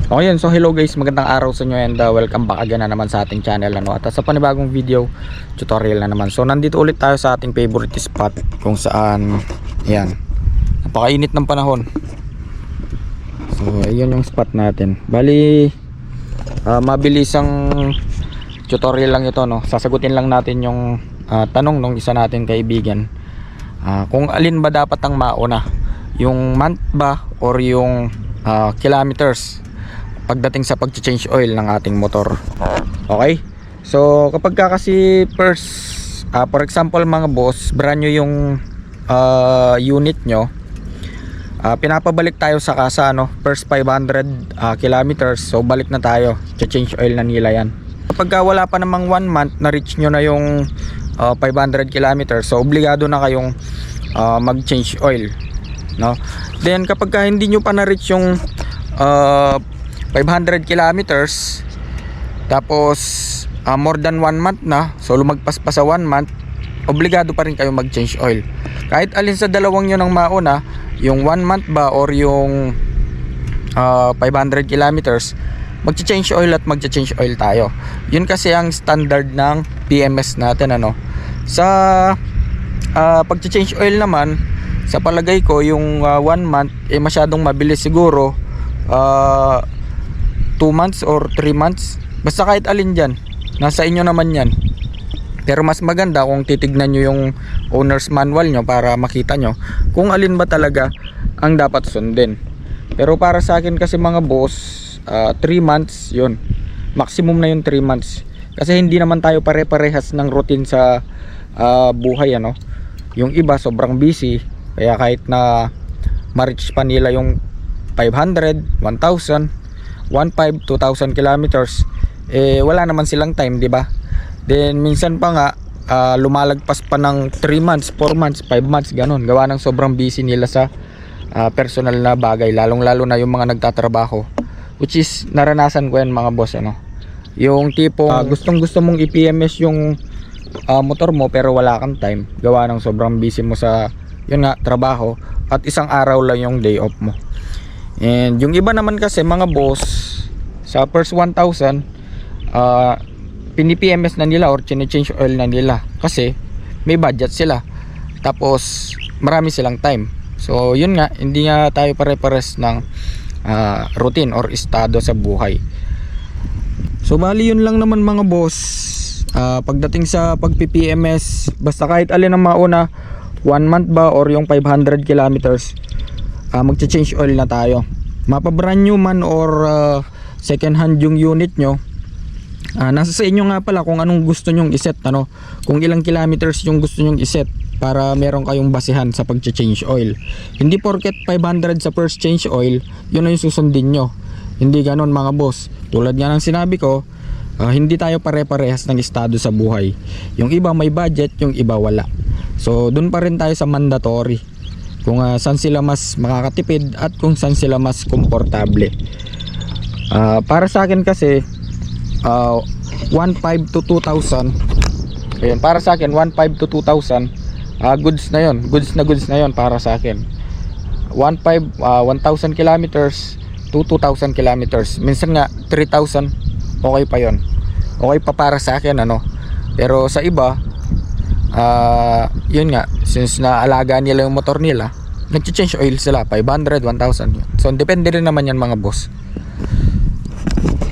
O yun, so hello guys, magandang araw sa inyo and welcome back again na naman sa ating channel at sa panibagong video tutorial na naman. So nandito ulit tayo sa ating favorite spot kung saan yan, napakainit ng panahon. So ayun yung spot natin. Bali mabilisang tutorial lang ito, no. Sasagutin lang natin yung tanong ng isa nating kaibigan, kung alin ba dapat ang mauna, yung month ba or yung kilometers pagdating sa pag-change oil ng ating motor. Okay? So kapag kasi first for example mga boss, brand new yung unit nyo, pinapabalik tayo sa kasa, no? First 500 kilometers, so balik na tayo, change oil na nila yan. Kapag wala pa namang 1 month na reach nyo na yung 500 kilometers, so obligado na kayong mag change oil, no? Then kapag hindi nyo pa na reach yung 500 kilometers, tapos more than 1 month na, so lumagpas pa sa 1 month, obligado pa rin kayo mag change oil. Kahit alin sa dalawang yun ang mauna, yung 1 month ba or yung 500 kilometers, magcha-change oil at magcha-change oil tayo. Yun kasi ang standard ng PMS natin, ano. Sa pagcha-change oil naman, sa palagay ko yung 1 month masyadong mabilis siguro. 2 months or 3 months, basta kahit alin dyan, nasa inyo naman yan. Pero mas maganda kung titignan nyo yung owner's manual nyo para makita nyo kung alin ba talaga ang dapat sundin. Pero para sa akin kasi mga boss, 3 months yun, maximum na yung 3 months, kasi hindi naman tayo pare-parehas ng routine sa buhay, ano. Yung iba sobrang busy, kaya kahit na ma-reach pa nila yung 500, 1,000, 1,500, 2,000 kilometers, wala naman silang time, di ba? Then minsan pa nga lumalagpas pa ng 3 months, 4 months, 5 months, ganun, gawa ng sobrang busy nila sa personal na bagay, lalong lalo na yung mga nagtatrabaho, which is naranasan ko yan mga boss, ano. Yung tipong gustong gusto mong i-PMS yung motor mo pero wala kang time, gawa ng sobrang busy mo sa yun nga, trabaho, at isang araw lang yung day off mo. And yung iba naman kasi mga boss, sa first 1,000 pini-PMS na nila or change oil na nila kasi may budget sila, tapos marami silang time. So yun nga, hindi nga tayo pare-pares ng routine or estado sa buhay. So bali yun lang naman mga boss. Pagdating sa pag-PMS, basta kahit alin ang mauna, 1 month ba or yung 500 kilometers, magcha-change oil na tayo. Mapa-brand new man or second hand yung unit nyo, nasa sa inyo nga pala kung anong gusto nyong iset, ano, kung ilang kilometers yung gusto nyong iset para meron kayong basihan sa pagcha-change oil. Hindi porket 500 sa first change oil, yun na yung susundin nyo. Hindi ganon mga boss. Tulad nga ng sinabi ko, hindi tayo pare-parehas ng estado sa buhay. Yung iba may budget, yung iba wala. So dun pa rin tayo sa mandatory, kung saan sila mas makakatipid at kung saan sila mas komportable. Para sa akin kasi 1,500 to 2,000, ayun, para sa akin 1,500 to 2,000 goods na yun, goods na yun para sa akin. 1,500 1,000 kilometers to 2,000 kilometers, minsan nga 3,000, okay pa yon, okay pa para sa akin, ano. Pero sa iba, yun nga, since naalaga nila yung motor nila, nag-change oil sila 500, 1,000. So depende rin naman yan mga boss.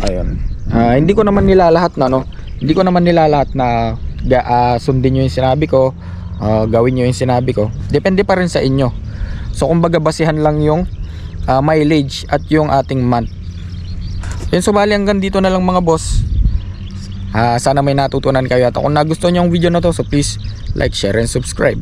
Ayun, hindi ko naman nilalahat na, no, hindi ko naman nilalahat na sundin nyo yung sinabi ko, gawin nyo yung sinabi ko. Depende pa rin sa inyo. So kumbaga basihan lang yung mileage at yung ating month. Yun, so bali hanggang dito na lang mga boss. Sana may natutunan kayo, at kung nagustuhan nyo yung video na to, so please like, share and subscribe.